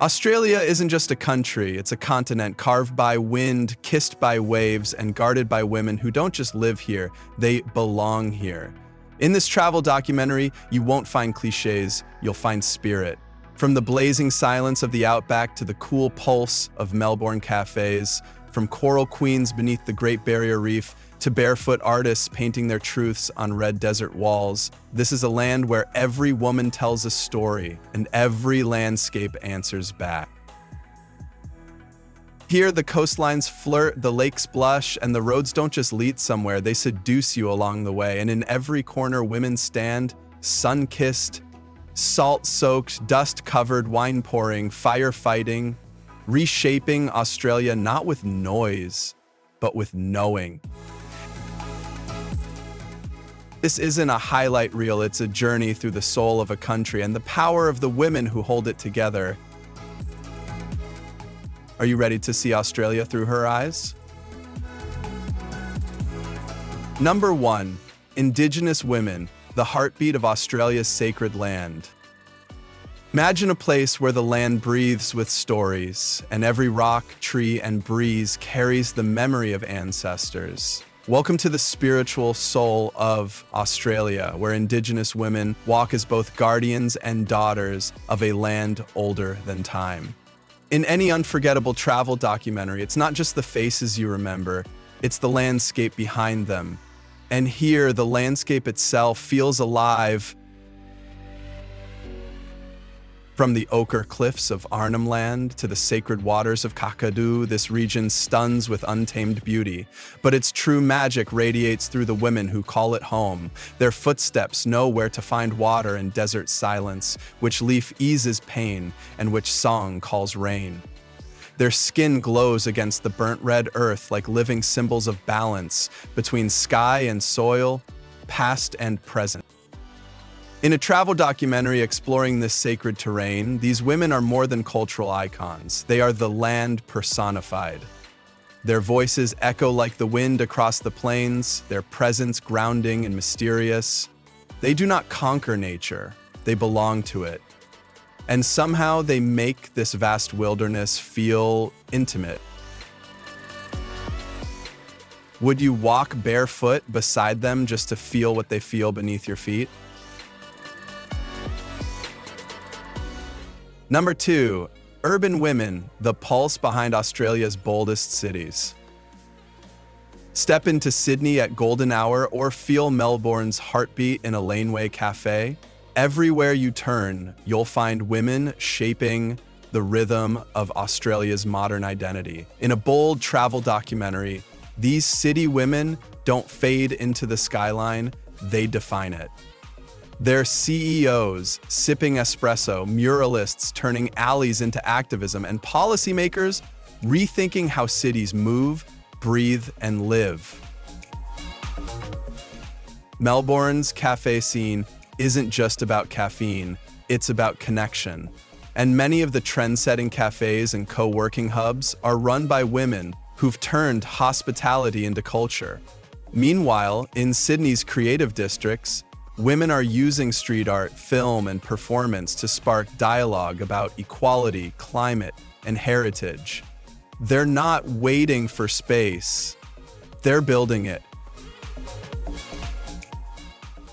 Australia isn't just a country, it's a continent carved by wind, kissed by waves, and guarded by women who don't just live here, they belong here. In this travel documentary, you won't find cliches, you'll find spirit. From the blazing silence of the Outback to the cool pulse of Melbourne cafes, from coral queens beneath the Great Barrier Reef to barefoot artists painting their truths on red desert walls, this is a land where every woman tells a story and every landscape answers back. Here, the coastlines flirt, the lakes blush, and the roads don't just lead somewhere, they seduce you along the way. And in every corner, women stand, sun-kissed, salt-soaked, dust-covered, wine-pouring, firefighting, reshaping Australia not with noise, but with knowing. This isn't a highlight reel, it's a journey through the soul of a country and the power of the women who hold it together. Are you ready to see Australia through her eyes? Number 1. Indigenous women, the heartbeat of Australia's sacred land. Imagine a place where the land breathes with stories, and every rock, tree, and breeze carries the memory of ancestors. Welcome to the spiritual soul of Australia, where Indigenous women walk as both guardians and daughters of a land older than time. In any unforgettable travel documentary, it's not just the faces you remember, it's the landscape behind them. And here, the landscape itself feels alive. From the ochre cliffs of Arnhem Land to the sacred waters of Kakadu, this region stuns with untamed beauty. But its true magic radiates through the women who call it home. Their footsteps know where to find water in desert silence, which leaf eases pain and which song calls rain. Their skin glows against the burnt red earth like living symbols of balance between sky and soil, past and present. In a travel documentary exploring this sacred terrain, these women are more than cultural icons. They are the land personified. Their voices echo like the wind across the plains, their presence grounding and mysterious. They do not conquer nature, they belong to it. And somehow they make this vast wilderness feel intimate. Would you walk barefoot beside them just to feel what they feel beneath your feet? Number 2, urban women, the pulse behind Australia's boldest cities. Step into Sydney at golden hour or feel Melbourne's heartbeat in a laneway cafe. Everywhere you turn, you'll find women shaping the rhythm of Australia's modern identity. In a bold travel documentary, these city women don't fade into the skyline, they define it. They're CEOs sipping espresso, muralists turning alleys into activism, and policymakers rethinking how cities move, breathe, and live. Melbourne's cafe scene isn't just about caffeine, it's about connection. And many of the trend-setting cafes and co-working hubs are run by women who've turned hospitality into culture. Meanwhile, in Sydney's creative districts, women are using street art, film, and performance to spark dialogue about equality, climate, and heritage. They're not waiting for space, they're building it.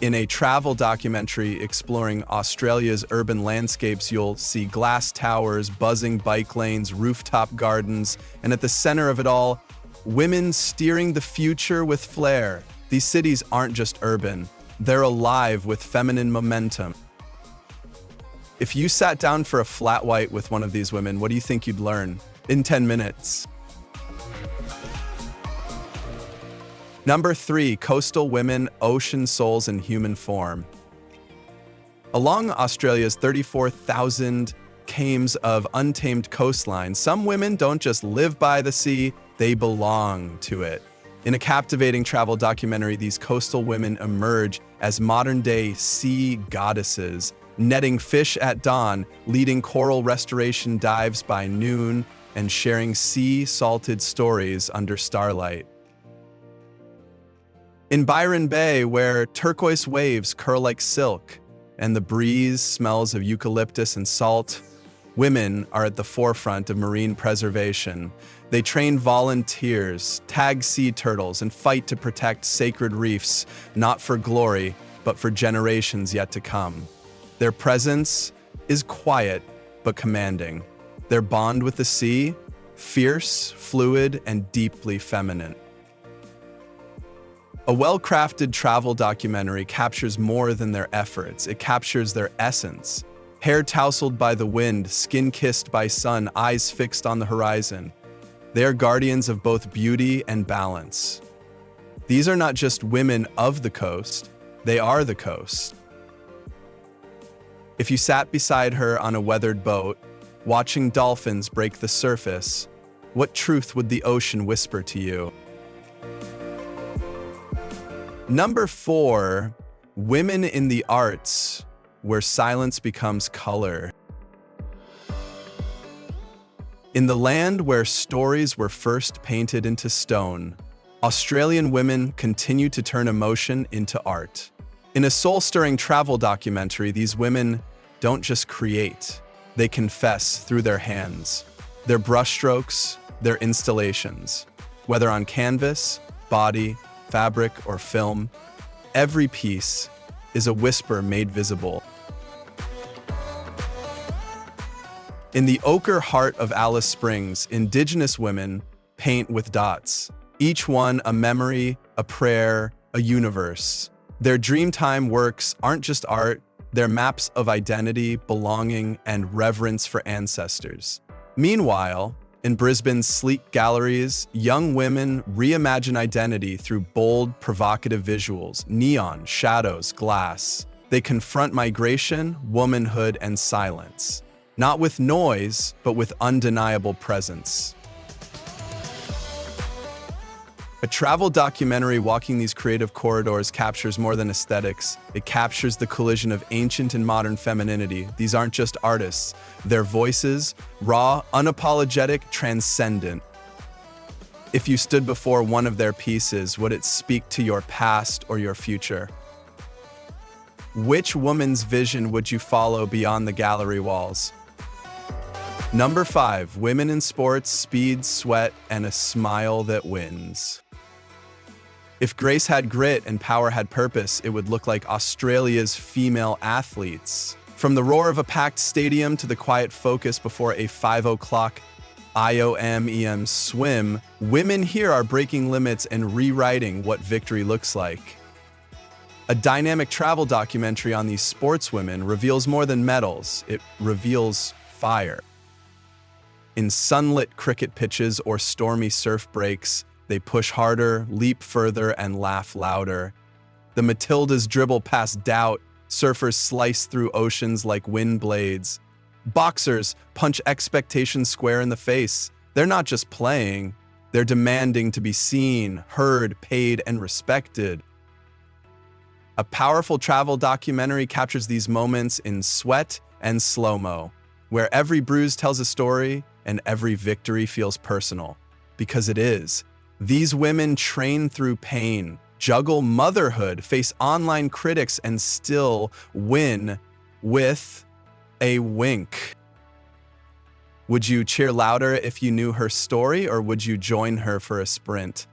In a travel documentary exploring Australia's urban landscapes, you'll see glass towers, buzzing bike lanes, rooftop gardens, and at the center of it all, women steering the future with flair. These cities aren't just urban, they're alive with feminine momentum. If you sat down for a flat white with one of these women, what do you think you'd learn in 10 minutes? Number 3, coastal women, ocean souls in human form. Along Australia's 34,000 kms of untamed coastline, some women don't just live by the sea, they belong to it. In a captivating travel documentary, these coastal women emerge as modern-day sea goddesses, netting fish at dawn, leading coral restoration dives by noon, and sharing sea-salted stories under starlight. In Byron Bay, where turquoise waves curl like silk, and the breeze smells of eucalyptus and salt, Women are at the forefront of marine preservation. They train volunteers, tag sea turtles, and fight to protect sacred reefs, not for glory, but for generations yet to come. Their presence is quiet but commanding. Their bond with the sea, fierce, fluid, and deeply feminine. A well-crafted travel documentary captures more than their efforts. It captures their essence. Hair tousled by the wind, skin kissed by sun, eyes fixed on the horizon. They are guardians of both beauty and balance. These are not just women of the coast, they are the coast. If you sat beside her on a weathered boat, watching dolphins break the surface, what truth would the ocean whisper to you? Number 4, women in the arts, where silence becomes color. In the land where stories were first painted into stone, Australian women continue to turn emotion into art. In a soul-stirring travel documentary, these women don't just create, they confess through their hands, their brushstrokes, their installations. Whether on canvas, body, fabric, or film, every piece is a whisper made visible. In the ochre heart of Alice Springs, Indigenous women paint with dots, each one a memory, a prayer, a universe. Their dreamtime works aren't just art, they're maps of identity, belonging, and reverence for ancestors. Meanwhile, in Brisbane's sleek galleries, young women reimagine identity through bold, provocative visuals, neon, shadows, glass. They confront migration, womanhood, and silence. Not with noise, but with undeniable presence. A travel documentary walking these creative corridors captures more than aesthetics. It captures the collision of ancient and modern femininity. These aren't just artists. They're voices, raw, unapologetic, transcendent. If you stood before one of their pieces, would it speak to your past or your future? Which woman's vision would you follow beyond the gallery walls? Number 5, women in sports, speed, sweat, and a smile that wins. If grace had grit and power had purpose, it would look like Australia's female athletes. From the roar of a packed stadium to the quiet focus before a 5 o'clock IOM-EM swim, women here are breaking limits and rewriting what victory looks like. A dynamic travel documentary on these sportswomen reveals more than medals, it reveals fire. In sunlit cricket pitches or stormy surf breaks, they push harder, leap further, and laugh louder. The Matildas dribble past doubt, surfers slice through oceans like wind blades. Boxers punch expectations square in the face. They're not just playing, they're demanding to be seen, heard, paid, and respected. A powerful travel documentary captures these moments in sweat and slow-mo, where every bruise tells a story and every victory feels personal. Because it is. These women train through pain, juggle motherhood, face online critics, and still win with a wink. Would you cheer louder if you knew her story, or would you join her for a sprint?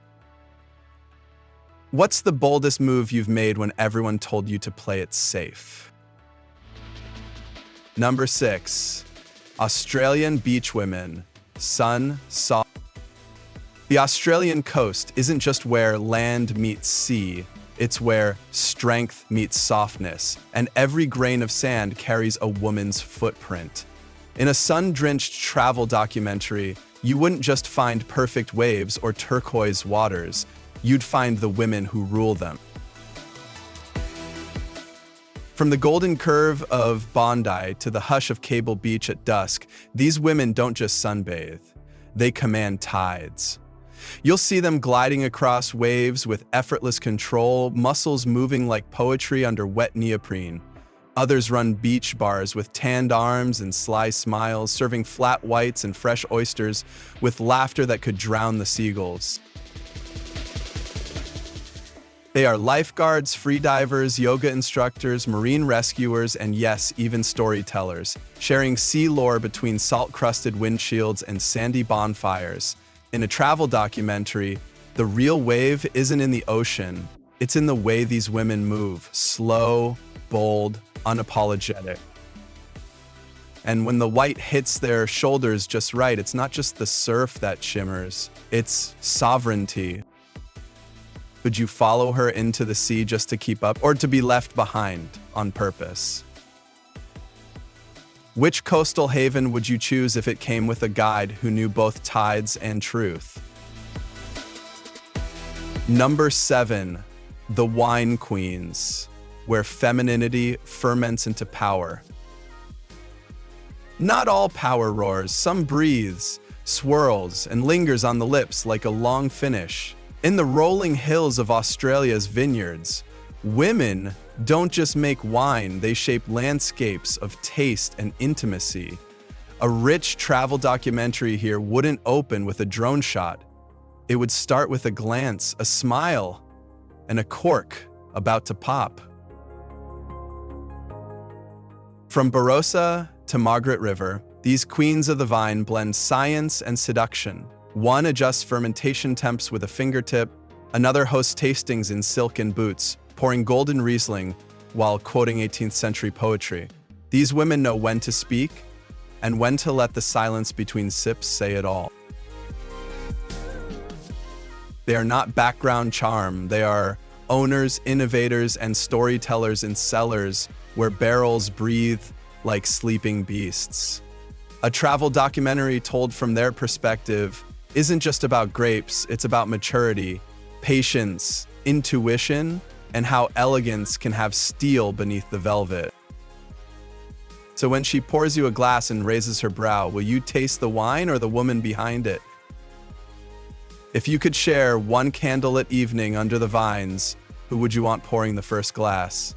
What's the boldest move you've made when everyone told you to play it safe? Number 6, Australian beach women, sun, salt. The Australian coast isn't just where land meets sea, it's where strength meets softness, and every grain of sand carries a woman's footprint. In a sun-drenched travel documentary, you wouldn't just find perfect waves or turquoise waters, you'd find the women who rule them. From the golden curve of Bondi to the hush of Cable Beach at dusk, these women don't just sunbathe, they command tides. You'll see them gliding across waves with effortless control, muscles moving like poetry under wet neoprene. Others run beach bars with tanned arms and sly smiles, serving flat whites and fresh oysters with laughter that could drown the seagulls. They are lifeguards, freedivers, yoga instructors, marine rescuers, and yes, even storytellers, sharing sea lore between salt-crusted windshields and sandy bonfires. In a travel documentary, the real wave isn't in the ocean, it's in the way these women move, slow, bold, unapologetic. And when the white hits their shoulders just right, it's not just the surf that shimmers, it's sovereignty. Would you follow her into the sea just to keep up, or to be left behind on purpose? Which coastal haven would you choose if it came with a guide who knew both tides and truth? Number 7, the wine queens, where femininity ferments into power. Not all power roars, some breathes, swirls, and lingers on the lips like a long finish. In the rolling hills of Australia's vineyards, women don't just make wine, they shape landscapes of taste and intimacy. A rich travel documentary here wouldn't open with a drone shot. It would start with a glance, a smile, and a cork about to pop. From Barossa to Margaret River, these queens of the vine blend science and seduction. One adjusts fermentation temps with a fingertip, another hosts tastings in silken boots, pouring golden Riesling while quoting 18th century poetry. These women know when to speak and when to let the silence between sips say it all. They are not background charm, they are owners, innovators, and storytellers in cellars where barrels breathe like sleeping beasts. A travel documentary told from their perspective isn't just about grapes, it's about maturity, patience, intuition, and how elegance can have steel beneath the velvet. So when she pours you a glass and raises her brow, will you taste the wine or the woman behind it? If you could share one candlelit evening under the vines, who would you want pouring the first glass?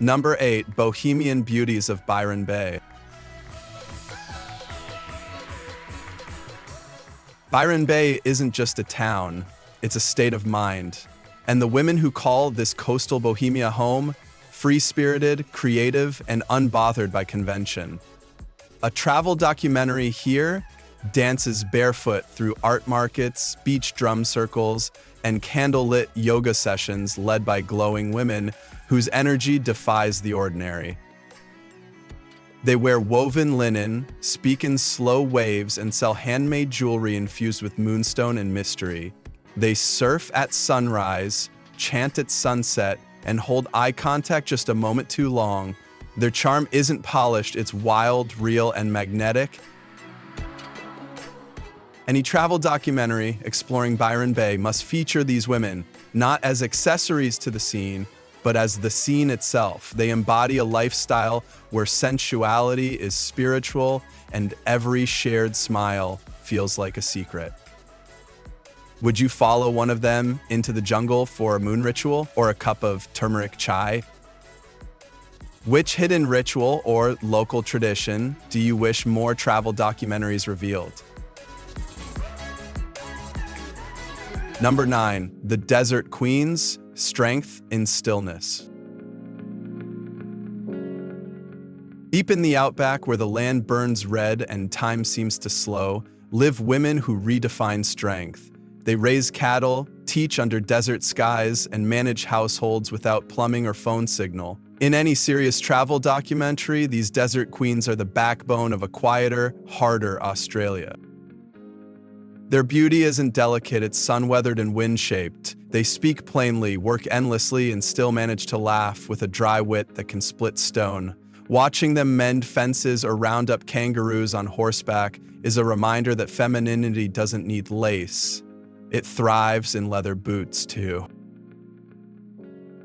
Number 8, Bohemian Beauties of Byron Bay. Byron Bay isn't just a town, it's a state of mind. And the women who call this coastal Bohemia home, free-spirited, creative, and unbothered by convention. A travel documentary here dances barefoot through art markets, beach drum circles, and candlelit yoga sessions led by glowing women whose energy defies the ordinary. They wear woven linen, speak in slow waves, and sell handmade jewelry infused with moonstone and mystery. They surf at sunrise, chant at sunset, and hold eye contact just a moment too long. Their charm isn't polished, it's wild, real, and magnetic. Any travel documentary exploring Byron Bay must feature these women, not as accessories to the scene, but as the scene itself. They embody a lifestyle where sensuality is spiritual and every shared smile feels like a secret. Would you follow one of them into the jungle for a moon ritual or a cup of turmeric chai? Which hidden ritual or local tradition do you wish more travel documentaries revealed? Number 9, the Desert Queens, Strength in Stillness. Deep in the Outback, where the land burns red and time seems to slow, live women who redefine strength. They raise cattle, teach under desert skies, and manage households without plumbing or phone signal. In any serious travel documentary, these desert queens are the backbone of a quieter, harder Australia. Their beauty isn't delicate, it's sun-weathered and wind-shaped. They speak plainly, work endlessly, and still manage to laugh with a dry wit that can split stone. Watching them mend fences or round up kangaroos on horseback is a reminder that femininity doesn't need lace. It thrives in leather boots, too.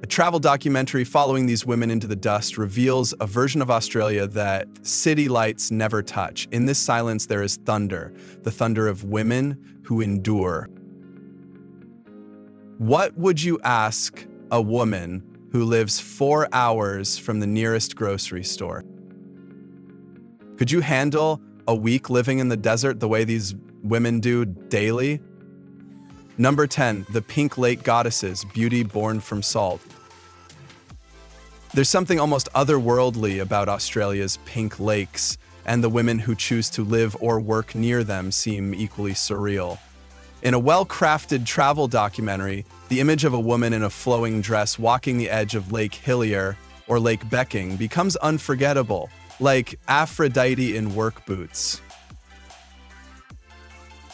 A travel documentary following these women into the dust reveals a version of Australia that city lights never touch. In this silence, there is thunder, the thunder of women who endure. What would you ask a woman who lives 4 hours from the nearest grocery store? Could you handle a week living in the desert the way these women do daily? Number 10, the pink lake goddesses, beauty born from salt. There's something almost otherworldly about Australia's pink lakes, and the women who choose to live or work near them seem equally surreal. In a well-crafted travel documentary, the image of a woman in a flowing dress walking the edge of Lake Hillier or Lake Becking becomes unforgettable, like Aphrodite in work boots.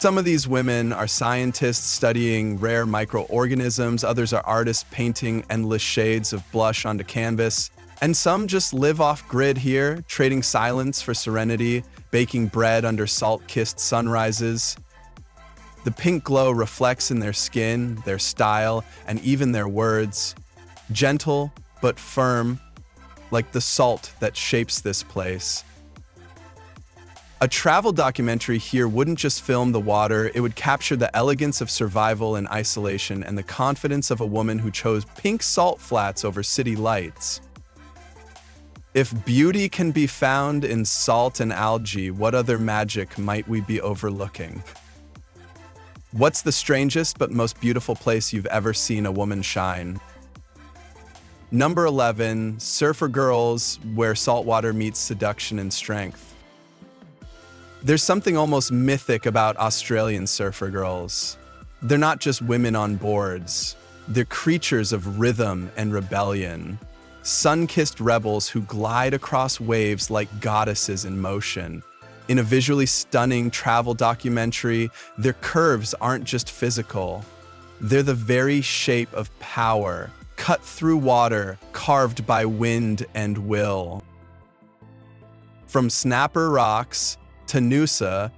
Some of these women are scientists studying rare microorganisms, others are artists painting endless shades of blush onto canvas, and some just live off-grid here, trading silence for serenity, baking bread under salt-kissed sunrises. The pink glow reflects in their skin, their style, and even their words. Gentle but firm, like the salt that shapes this place. A travel documentary here wouldn't just film the water, it would capture the elegance of survival in isolation and the confidence of a woman who chose pink salt flats over city lights. If beauty can be found in salt and algae, what other magic might we be overlooking? What's the strangest but most beautiful place you've ever seen a woman shine? Number 11, surfer girls, where saltwater meets seduction and strength. There's something almost mythic about Australian surfer girls. They're not just women on boards. They're creatures of rhythm and rebellion. Sun-kissed rebels who glide across waves like goddesses in motion. In a visually stunning travel documentary, their curves aren't just physical. They're the very shape of power, cut through water, carved by wind and will. From Snapper Rocks to Noosa,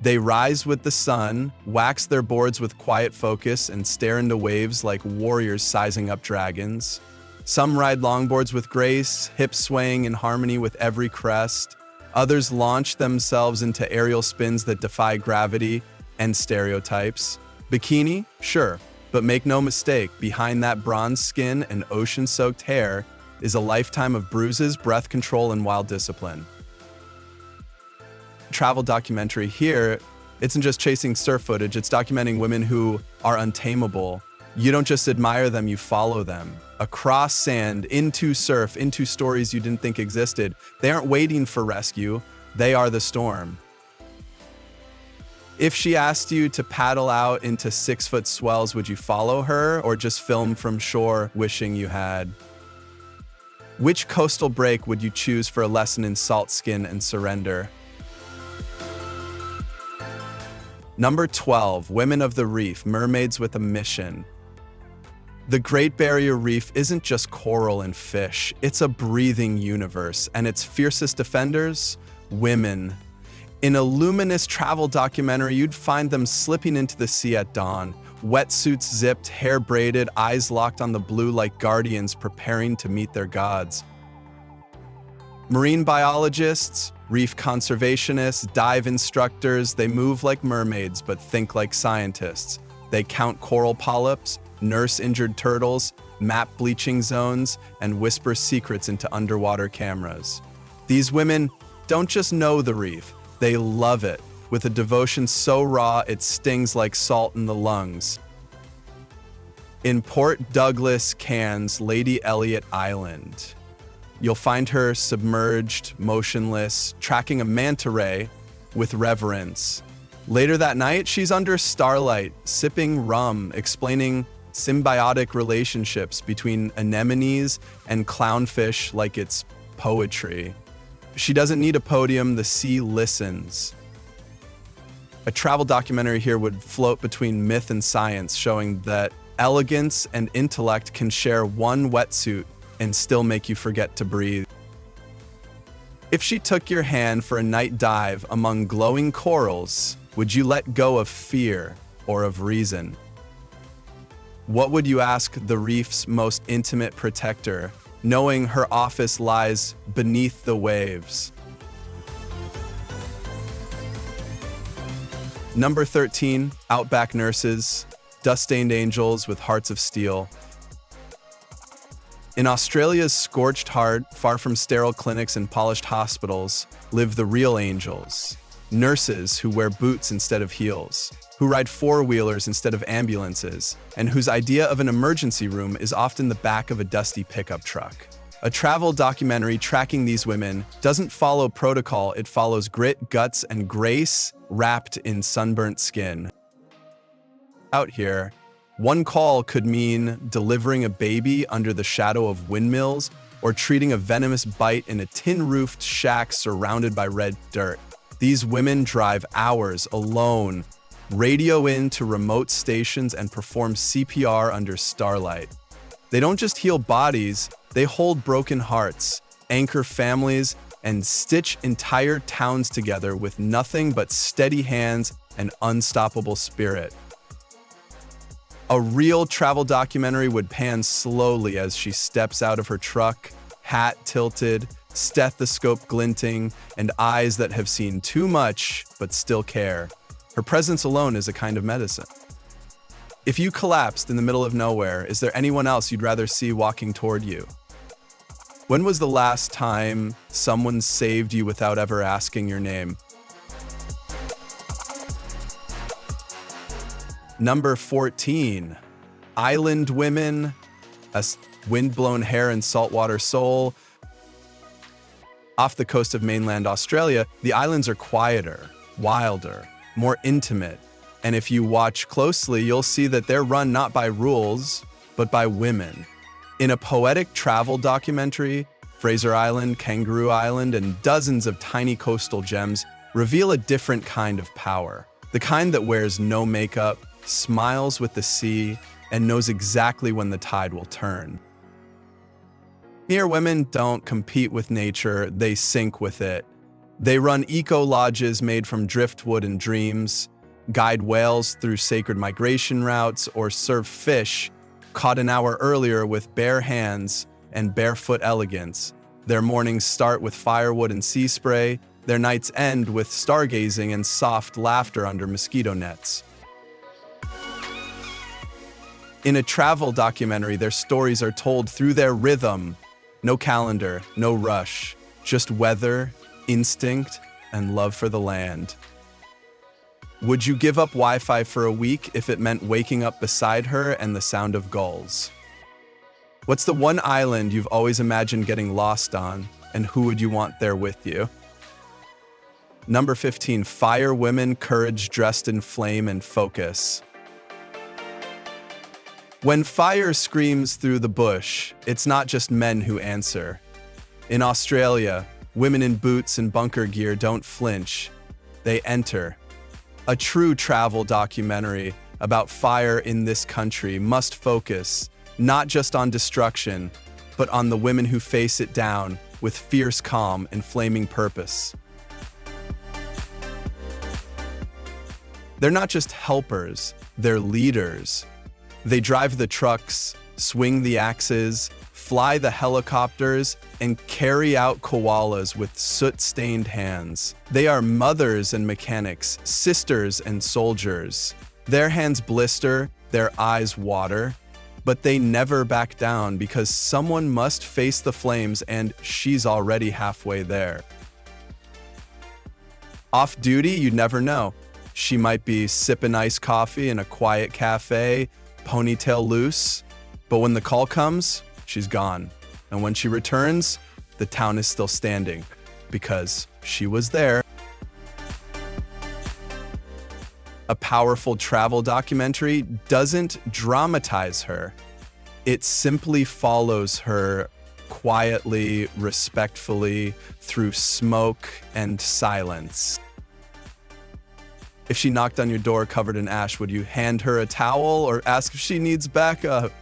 they rise with the sun, wax their boards with quiet focus, and stare into waves like warriors sizing up dragons. Some ride longboards with grace, hips swaying in harmony with every crest. Others launch themselves into aerial spins that defy gravity and stereotypes. Bikini? Sure, but make no mistake, behind that bronze skin and ocean-soaked hair is a lifetime of bruises, breath control, and wild discipline. Travel documentary here, it's not just chasing surf footage, it's documenting women who are untamable. You don't just admire them, you follow them. Across sand, into surf, into stories you didn't think existed. They aren't waiting for rescue, they are the storm. If she asked you to paddle out into 6-foot swells, would you follow her or just film from shore wishing you had? Which coastal break would you choose for a lesson in salt skin and surrender? Number 12, Women of the Reef, Mermaids with a Mission. The Great Barrier Reef isn't just coral and fish, it's a breathing universe, and its fiercest defenders? Women. In a luminous travel documentary, you'd find them slipping into the sea at dawn, wetsuits zipped, hair braided, eyes locked on the blue like guardians preparing to meet their gods. Marine biologists, reef conservationists, dive instructors, they move like mermaids but think like scientists. They count coral polyps, nurse injured turtles, map bleaching zones, and whisper secrets into underwater cameras. These women don't just know the reef, they love it, with a devotion so raw it stings like salt in the lungs. In Port Douglas, Cairns, Lady Elliot Island, you'll find her submerged, motionless, tracking a manta ray with reverence. Later that night, she's under starlight, sipping rum, explaining symbiotic relationships between anemones and clownfish like it's poetry. She doesn't need a podium, the sea listens. A travel documentary here would float between myth and science, showing that elegance and intellect can share one wetsuit and still make you forget to breathe. If she took your hand for a night dive among glowing corals, would you let go of fear or of reason? What would you ask the reef's most intimate protector, knowing her office lies beneath the waves? Number 13, Outback nurses, dust-stained angels with hearts of steel. In Australia's scorched heart, far from sterile clinics and polished hospitals, live the real angels. nurses who wear boots instead of heels, who ride four-wheelers instead of ambulances, and whose idea of an emergency room is often the back of a dusty pickup truck. A travel documentary tracking these women doesn't follow protocol, it follows grit, guts, and grace wrapped in sunburnt skin. Out here, one call could mean delivering a baby under the shadow of windmills or treating a venomous bite in a tin-roofed shack surrounded by red dirt. These women drive hours alone, radio in to remote stations, and perform CPR under starlight. They don't just heal bodies, they hold broken hearts, anchor families, and stitch entire towns together with nothing but steady hands and unstoppable spirit. A real travel documentary would pan slowly as she steps out of her truck, hat tilted, stethoscope glinting, and eyes that have seen too much but still care. Her presence alone is a kind of medicine. If you collapsed in the middle of nowhere, is there anyone else you'd rather see walking toward you? When was the last time someone saved you without ever asking your name? Number 14, Island Women, a windblown hair and saltwater soul. Off the coast of mainland Australia, the islands are quieter, wilder, more intimate. And if you watch closely, you'll see that they're run not by rules, but by women. In a poetic travel documentary, Fraser Island, Kangaroo Island, and dozens of tiny coastal gems reveal a different kind of power. The kind that wears no makeup, smiles with the sea, and knows exactly when the tide will turn. Here, women don't compete with nature, they sync with it. They run eco-lodges made from driftwood and dreams, guide whales through sacred migration routes, or serve fish caught an hour earlier with bare hands and barefoot elegance. Their mornings start with firewood and sea spray, their nights end with stargazing and soft laughter under mosquito nets. In a travel documentary, their stories are told through their rhythm. No calendar, no rush, just weather, instinct, and love for the land. Would you give up Wi-Fi for a week if it meant waking up beside her and the sound of gulls? What's the one island you've always imagined getting lost on, and who would you want there with you? Number 15, Fire Women, courage dressed in flame and focus. When fire screams through the bush, it's not just men who answer. In Australia, women in boots and bunker gear don't flinch, they enter. A true travel documentary about fire in this country must focus not just on destruction, but on the women who face it down with fierce calm and flaming purpose. They're not just helpers, they're leaders. They drive the trucks, swing the axes, fly the helicopters, and carry out koalas with soot-stained hands. They are mothers and mechanics, sisters and soldiers. Their hands blister, their eyes water, but they never back down because someone must face the flames and she's already halfway there. Off duty, you'd never know. She might be sipping iced coffee in a quiet cafe, ponytail loose, but when the call comes, she's gone. And when she returns, the town is still standing because she was there. A powerful travel documentary doesn't dramatize her. It simply follows her quietly, respectfully, through smoke and silence. If she knocked on your door covered in ash, would you hand her a towel or ask if she needs backup?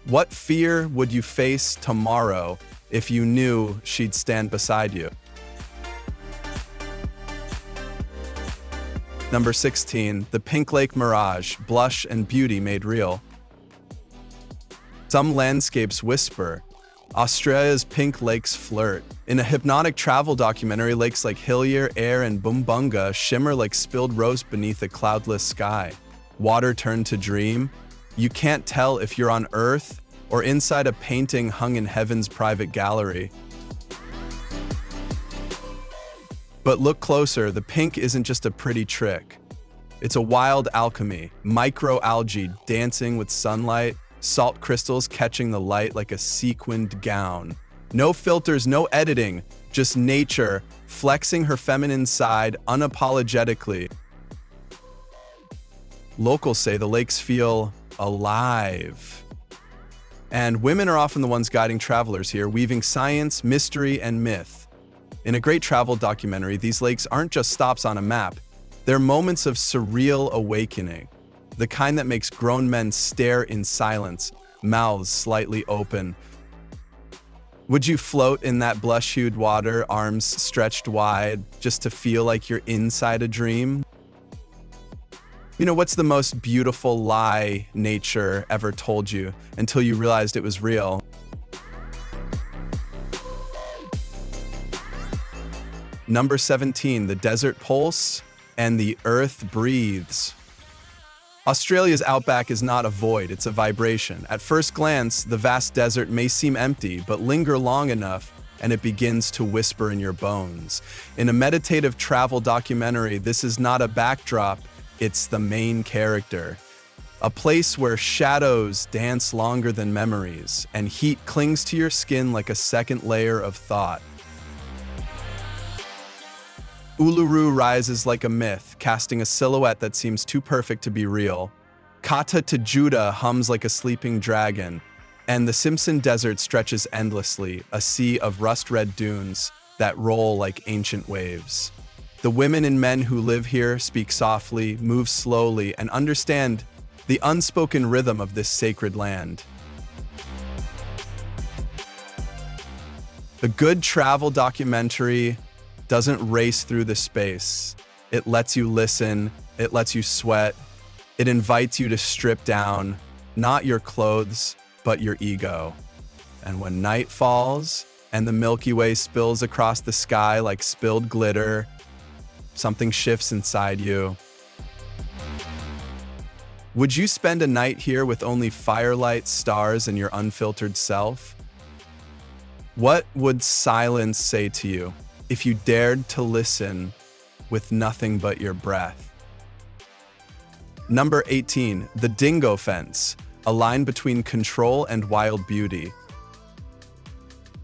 What fear would you face tomorrow if you knew she'd stand beside you? Number 16, the Pink Lake Mirage, blush and beauty made real. Some landscapes whisper, Australia's pink lakes flirt. In a hypnotic travel documentary, lakes like Hillier, Ayr, and Bumbunga shimmer like spilled rose beneath a cloudless sky. Water turned to dream. You can't tell if you're on Earth or inside a painting hung in heaven's private gallery. But look closer, the pink isn't just a pretty trick. It's a wild alchemy, microalgae dancing with sunlight, salt crystals catching the light like a sequined gown. No filters, no editing, just nature flexing her feminine side unapologetically. Locals say the lakes feel alive. And women are often the ones guiding travelers here, weaving science, mystery, and myth. In a great travel documentary, these lakes aren't just stops on a map. They're moments of surreal awakening, the kind that makes grown men stare in silence, mouths slightly open. Would you float in that blush-hued water, arms stretched wide, just to feel like you're inside a dream? You know, what's the most beautiful lie nature ever told you until you realized it was real? Number 17, the desert pulse and the earth breathes. Australia's outback is not a void, it's a vibration. At first glance, the vast desert may seem empty, but linger long enough and it begins to whisper in your bones. In a meditative travel documentary, this is not a backdrop, it's the main character. A place where shadows dance longer than memories, and heat clings to your skin like a second layer of thought. Uluru rises like a myth, casting a silhouette that seems too perfect to be real. Kata Tajuda hums like a sleeping dragon, and the Simpson Desert stretches endlessly, a sea of rust-red dunes that roll like ancient waves. The women and men who live here speak softly, move slowly, and understand the unspoken rhythm of this sacred land. The good travel documentary doesn't race through the space. It lets you listen, it lets you sweat, it invites you to strip down, not your clothes, but your ego. And when night falls and the Milky Way spills across the sky like spilled glitter, something shifts inside you. Would you spend a night here with only firelight, stars, and your unfiltered self? What would silence say to you if you dared to listen with nothing but your breath? Number 18, the Dingo fence, a line between control and wild beauty.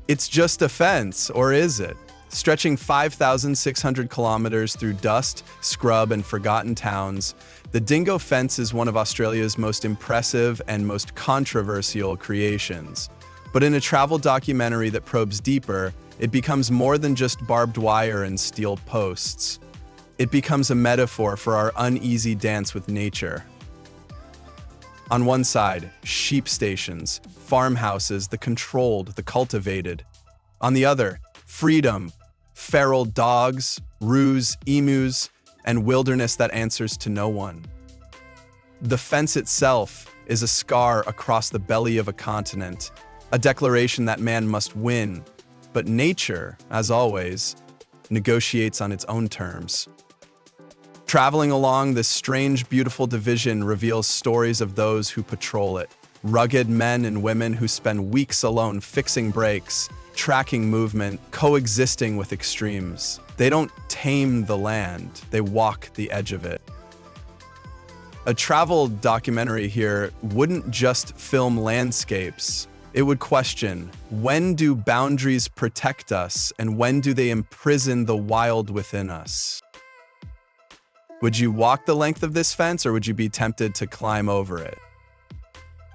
It's just a fence, or is it? Stretching 5,600 kilometers through dust, scrub, and forgotten towns, the Dingo fence is one of Australia's most impressive and most controversial creations. But in a travel documentary that probes deeper, it becomes more than just barbed wire and steel posts. It becomes a metaphor for our uneasy dance with nature. On one side, sheep stations, farmhouses, the controlled, the cultivated. On the other, freedom, feral dogs, roos, emus, and wilderness that answers to no one. The fence itself is a scar across the belly of a continent, a declaration that man must win, but nature, as always, negotiates on its own terms. Traveling along this strange, beautiful division reveals stories of those who patrol it. Rugged men and women who spend weeks alone fixing brakes, tracking movement, coexisting with extremes. They don't tame the land, they walk the edge of it. A travel documentary here wouldn't just film landscapes. It would question, when do boundaries protect us and when do they imprison the wild within us? Would you walk the length of this fence or would you be tempted to climb over it?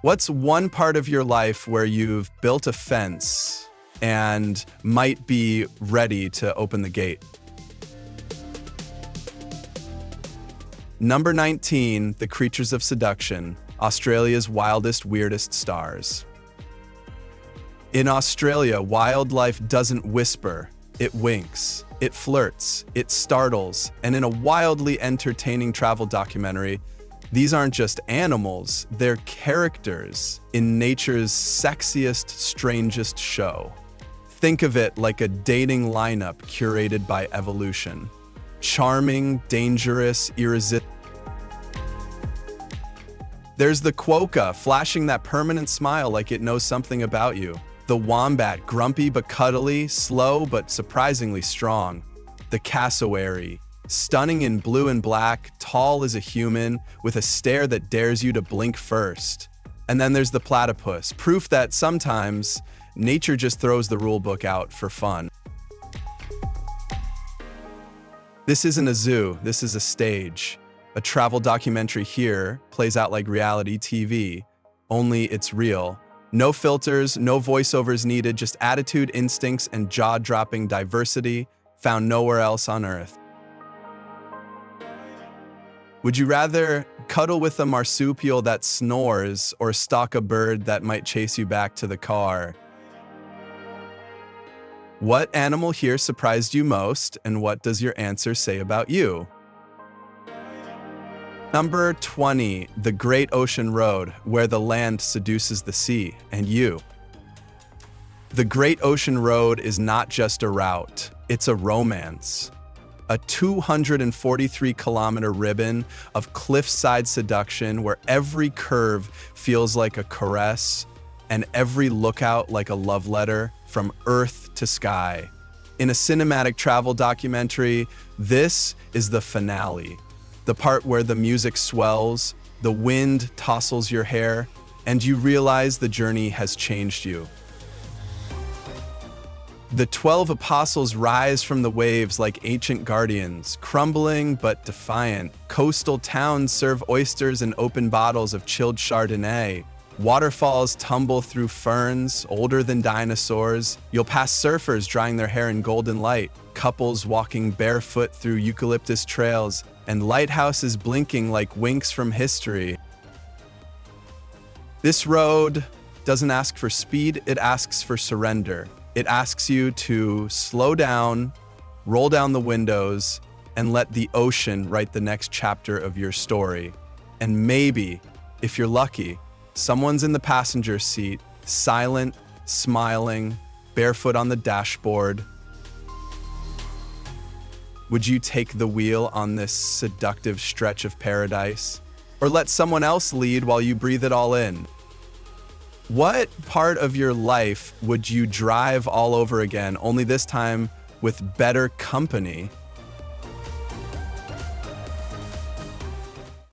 What's one part of your life where you've built a fence and might be ready to open the gate? Number 19, the creatures of seduction, Australia's wildest, weirdest stars. In Australia, wildlife doesn't whisper, it winks, it flirts, it startles, and in a wildly entertaining travel documentary, these aren't just animals, they're characters in nature's sexiest, strangest show. Think of it like a dating lineup curated by evolution. Charming, dangerous, irresistible. There's the quokka, flashing that permanent smile like it knows something about you. The wombat, grumpy but cuddly, slow but surprisingly strong. The cassowary, stunning in blue and black, tall as a human, with a stare that dares you to blink first. And then there's the platypus, proof that sometimes nature just throws the rule book out for fun. This isn't a zoo, this is a stage. A travel documentary here plays out like reality TV, only it's real. No filters, no voiceovers needed, just attitude, instincts, and jaw-dropping diversity found nowhere else on Earth. Would you rather cuddle with a marsupial that snores or stalk a bird that might chase you back to the car? What animal here surprised you most, and what does your answer say about you? Number 20, the Great Ocean Road, where the land seduces the sea, and you. The Great Ocean Road is not just a route, it's a romance. A 243-kilometer ribbon of cliffside seduction where every curve feels like a caress and every lookout like a love letter from earth to sky. In a cinematic travel documentary, this is the finale. The part where the music swells, the wind tousles your hair, and you realize the journey has changed you. The 12 apostles rise from the waves like ancient guardians, crumbling but defiant. Coastal towns serve oysters and open bottles of chilled Chardonnay. Waterfalls tumble through ferns, older than dinosaurs. You'll pass surfers drying their hair in golden light, couples walking barefoot through eucalyptus trails, and lighthouses blinking like winks from history. This road doesn't ask for speed, it asks for surrender. It asks you to slow down, roll down the windows, and let the ocean write the next chapter of your story. And maybe, if you're lucky, someone's in the passenger seat, silent, smiling, barefoot on the dashboard. Would you take the wheel on this seductive stretch of paradise? Or let someone else lead while you breathe it all in? What part of your life would you drive all over again, only this time with better company?